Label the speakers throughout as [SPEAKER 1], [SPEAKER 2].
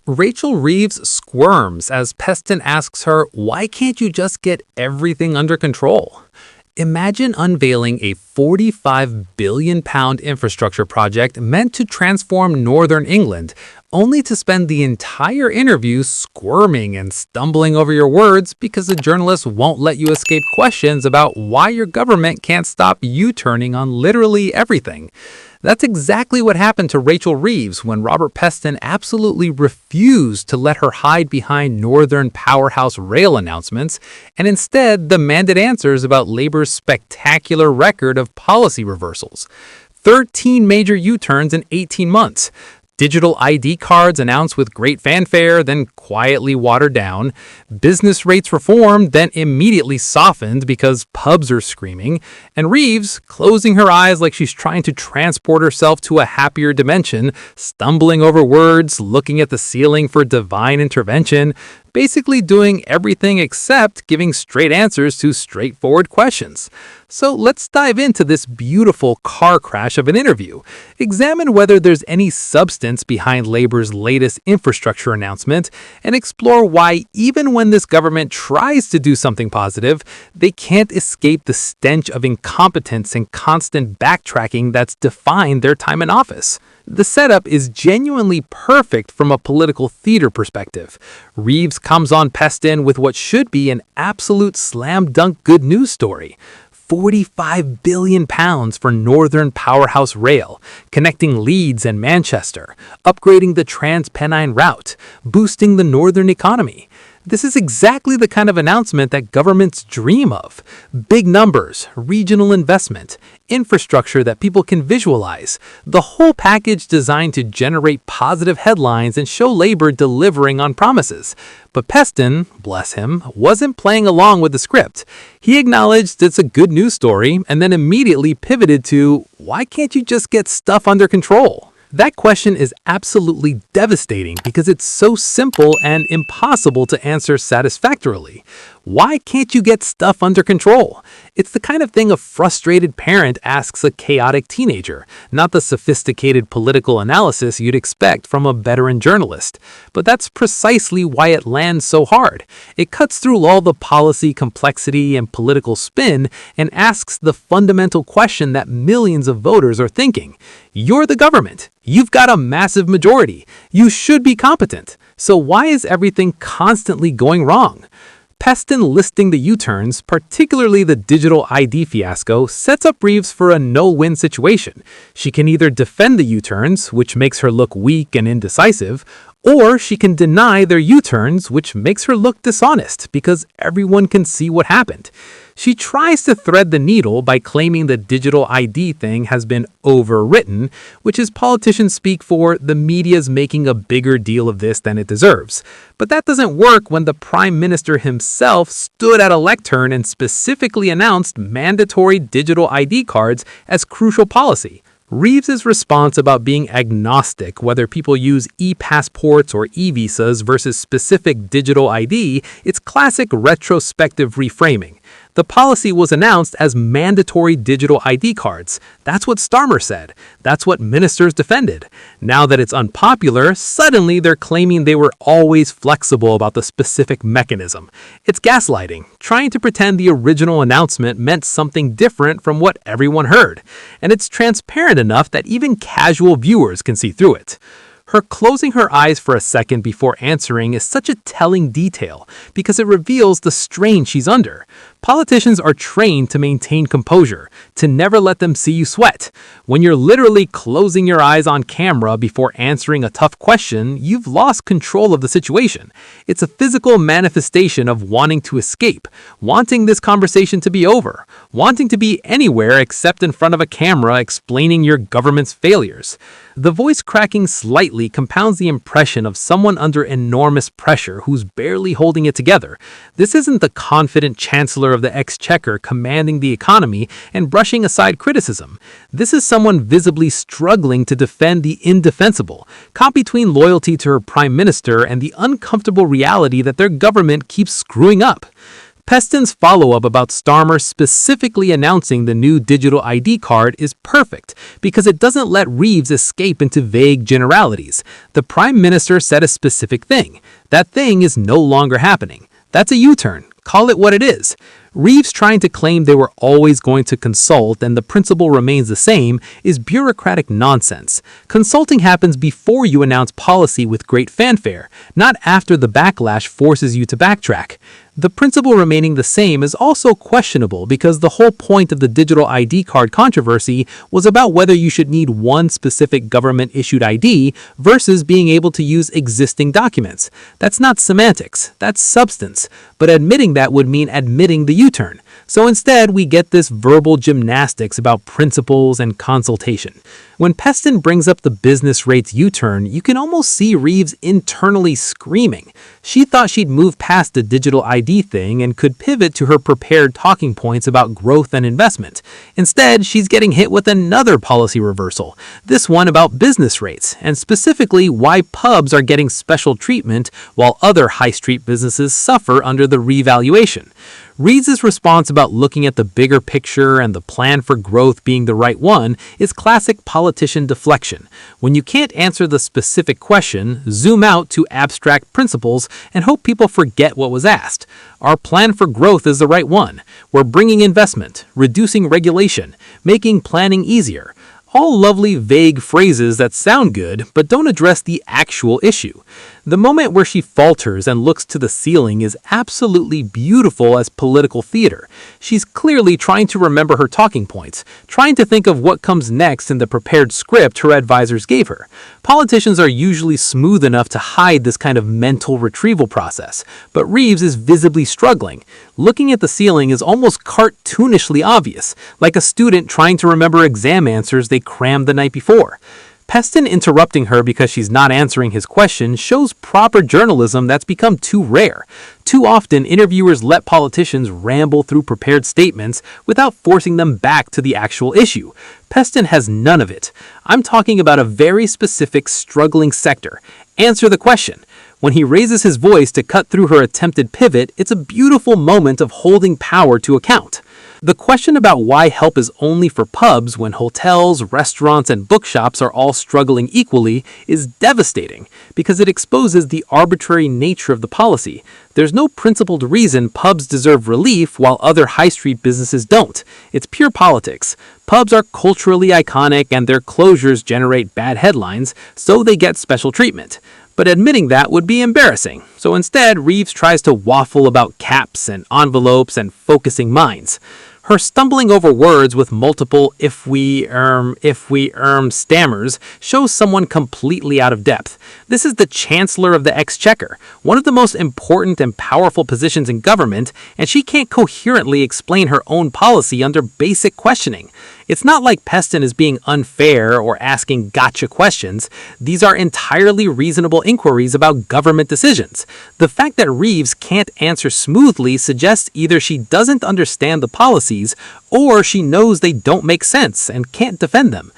[SPEAKER 1] Rachel Reeves squirms as Peston asks her, why can't you just get everything under control? Imagine unveiling a £45 billion infrastructure project meant to transform Northern England, only to spend the entire interview squirming and stumbling over your words because the journalist won't let you escape questions about why your government can't stop U-turning on literally everything. That's exactly what happened to Rachel Reeves when Robert Peston absolutely refused to let her hide behind Northern Powerhouse Rail announcements and instead demanded answers about Labour's spectacular record of policy reversals. 13 major U-turns in 18 months. Digital ID cards announced with great fanfare, then quietly watered down. Business rates reformed, then immediately softened because pubs are screaming. And Reeves, closing her eyes like she's trying to transport herself to a happier dimension, stumbling over words, looking at the ceiling for divine intervention, basically doing everything except giving straight answers to straightforward questions. So let's dive into this beautiful car crash of an interview. Examine whether there's any substance behind Labour's latest infrastructure announcement, and explore why even when this government tries to do something positive, they can't escape the stench of incompetence and constant backtracking that's defined their time in office. The setup is genuinely perfect from a political theater perspective. Reeves comes on Peston with what should be an absolute slam dunk good news story. £45 billion for Northern Powerhouse Rail, connecting Leeds and Manchester, upgrading the Trans-Pennine route, boosting the northern economy. This is exactly the kind of announcement that governments dream of. Big numbers, regional investment, infrastructure that people can visualize. The whole package designed to generate positive headlines and show Labour delivering on promises. But Peston, bless him, wasn't playing along with the script. He acknowledged it's a good news story and then immediately pivoted to, why can't you just get stuff under control? That question is absolutely devastating because it's so simple and impossible to answer satisfactorily. Why can't you get stuff under control? It's the kind of thing a frustrated parent asks a chaotic teenager, not the sophisticated political analysis you'd expect from a veteran journalist. But that's precisely why it lands so hard. It cuts through all the policy complexity and political spin and asks the fundamental question that millions of voters are thinking. You're the government. You've got a massive majority. You should be competent. So why is everything constantly going wrong? Peston listing the U-turns, particularly the digital ID fiasco, sets up Reeves for a no-win situation. She can either defend the U-turns, which makes her look weak and indecisive, or she can deny their U-turns, which makes her look dishonest because everyone can see what happened. She tries to thread the needle by claiming the digital ID thing has been overwritten, which is politicians speak for the media's making a bigger deal of this than it deserves. But that doesn't work when the Prime Minister himself stood at a lectern and specifically announced mandatory digital ID cards as crucial policy. Reeves' response about being agnostic, whether people use e-passports or e-visas versus specific digital ID, it's classic retrospective reframing. The policy was announced as mandatory digital ID cards. That's what Starmer said. That's what ministers defended. Now that it's unpopular, suddenly they're claiming they were always flexible about the specific mechanism. It's gaslighting, trying to pretend the original announcement meant something different from what everyone heard. And it's transparent enough that even casual viewers can see through it. Her closing her eyes for a second before answering is such a telling detail because it reveals the strain she's under. Politicians are trained to maintain composure, to never let them see you sweat. When you're literally closing your eyes on camera before answering a tough question, you've lost control of the situation. It's a physical manifestation of wanting to escape, wanting this conversation to be over, wanting to be anywhere except in front of a camera explaining your government's failures. The voice cracking slightly compounds the impression of someone under enormous pressure who's barely holding it together. This isn't the confident chancellor of the exchequer commanding the economy and brushing aside criticism. This is someone visibly struggling to defend the indefensible, caught between loyalty to her prime minister and the uncomfortable reality that their government keeps screwing up. Peston's follow-up about Starmer specifically announcing the new digital ID card is perfect because it doesn't let Reeves escape into vague generalities. The Prime Minister said a specific thing. That thing is no longer happening. That's a U-turn. Call it what it is. Reeves trying to claim they were always going to consult and the principle remains the same is bureaucratic nonsense. Consulting happens before you announce policy with great fanfare, not after the backlash forces you to backtrack. The principle remaining the same is also questionable because the whole point of the digital ID card controversy was about whether you should need one specific government-issued ID versus being able to use existing documents. That's not semantics, that's substance. But admitting that would mean admitting the U-turn. So instead, we get this verbal gymnastics about principles and consultation. When Peston brings up the business rates U-turn, you can almost see Reeves internally screaming. She thought she'd move past the digital ID thing and could pivot to her prepared talking points about growth and investment. Instead, she's getting hit with another policy reversal, this one about business rates, and specifically why pubs are getting special treatment while other high street businesses suffer under the revaluation. Reeves' response about looking at the bigger picture and the plan for growth being the right one is classic politician deflection. When you can't answer the specific question, zoom out to abstract principles and hope people forget what was asked. Our plan for growth is the right one. We're bringing investment, reducing regulation, making planning easier. All lovely, vague phrases that sound good, but don't address the actual issue. The moment where she falters and looks to the ceiling is absolutely beautiful as political theater. She's clearly trying to remember her talking points, trying to think of what comes next in the prepared script her advisors gave her. Politicians are usually smooth enough to hide this kind of mental retrieval process, but Reeves is visibly struggling. Looking at the ceiling is almost cartoonishly obvious, like a student trying to remember exam answers they crammed the night before. Peston interrupting her because she's not answering his question shows proper journalism that's become too rare. Too often, interviewers let politicians ramble through prepared statements without forcing them back to the actual issue. Peston has none of it. I'm talking about a very specific struggling sector. Answer the question. When he raises his voice to cut through her attempted pivot, it's a beautiful moment of holding power to account. The question about why help is only for pubs when hotels, restaurants, and bookshops are all struggling equally is devastating because it exposes the arbitrary nature of the policy. There's no principled reason pubs deserve relief while other high street businesses don't. It's pure politics. Pubs are culturally iconic and their closures generate bad headlines, so they get special treatment. But admitting that would be embarrassing. So instead, Reeves tries to waffle about caps and envelopes and focusing minds. Her stumbling over words with multiple if we stammers shows someone completely out of depth. This is the Chancellor of the Exchequer, one of the most important and powerful positions in government, and she can't coherently explain her own policy under basic questioning. It's not like Peston is being unfair or asking gotcha questions. These are entirely reasonable inquiries about government decisions. The fact that Reeves can't answer smoothly suggests either she doesn't understand the policies or she knows they don't make sense and can't defend them.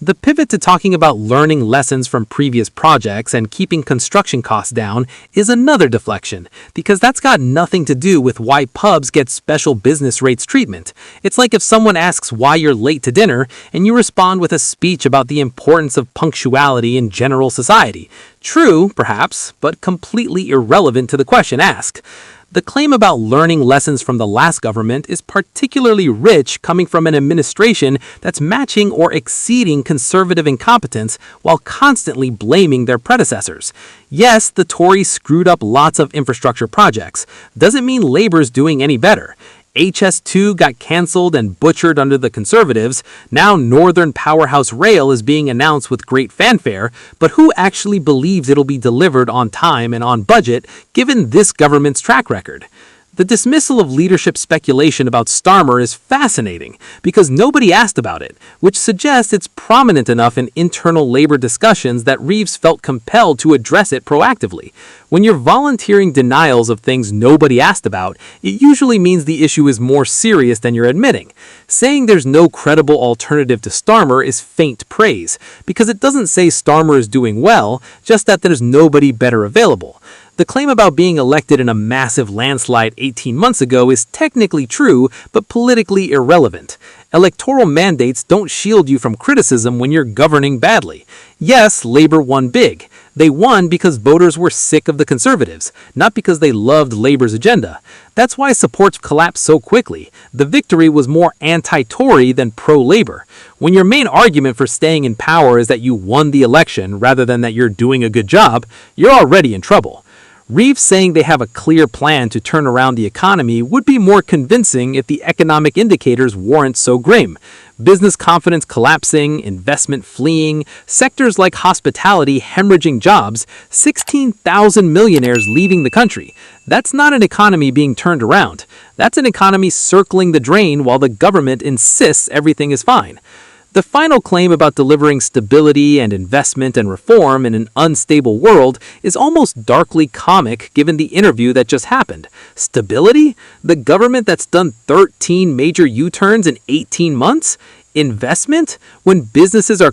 [SPEAKER 1] The pivot to talking about learning lessons from previous projects and keeping construction costs down is another deflection, because that's got nothing to do with why pubs get special business rates treatment. It's like if someone asks why you're late to dinner and you respond with a speech about the importance of punctuality in general society. True, perhaps, but completely irrelevant to the question asked. The claim about learning lessons from the last government is particularly rich coming from an administration that's matching or exceeding conservative incompetence while constantly blaming their predecessors. Yes, the Tories screwed up lots of infrastructure projects. Doesn't mean Labour's doing any better. HS2 got cancelled and butchered under the Conservatives. Now Northern Powerhouse Rail is being announced with great fanfare, but who actually believes it'll be delivered on time and on budget given this government's track record? The dismissal of leadership speculation about Starmer is fascinating because nobody asked about it, which suggests it's prominent enough in internal labor discussions that Reeves felt compelled to address it proactively. When you're volunteering denials of things nobody asked about, it usually means the issue is more serious than you're admitting. Saying there's no credible alternative to Starmer is faint praise, because it doesn't say Starmer is doing well, just that there's nobody better available. The claim about being elected in a massive landslide 18 months ago is technically true, but politically irrelevant. Electoral mandates don't shield you from criticism when you're governing badly. Yes, Labour won big. They won because voters were sick of the Conservatives, not because they loved Labour's agenda. That's why support collapsed so quickly. The victory was more anti-Tory than pro-Labour. When your main argument for staying in power is that you won the election rather than that you're doing a good job, you're already in trouble. Reeves saying they have a clear plan to turn around the economy would be more convincing if the economic indicators weren't so grim. Business confidence collapsing, investment fleeing, sectors like hospitality hemorrhaging jobs, 16,000 millionaires leaving the country. That's not an economy being turned around. That's an economy circling the drain while the government insists everything is fine. The final claim about delivering stability and investment and reform in an unstable world is almost darkly comic given the interview that just happened. Stability? The government that's done 13 major U-turns in 18 months? Investment? When businesses are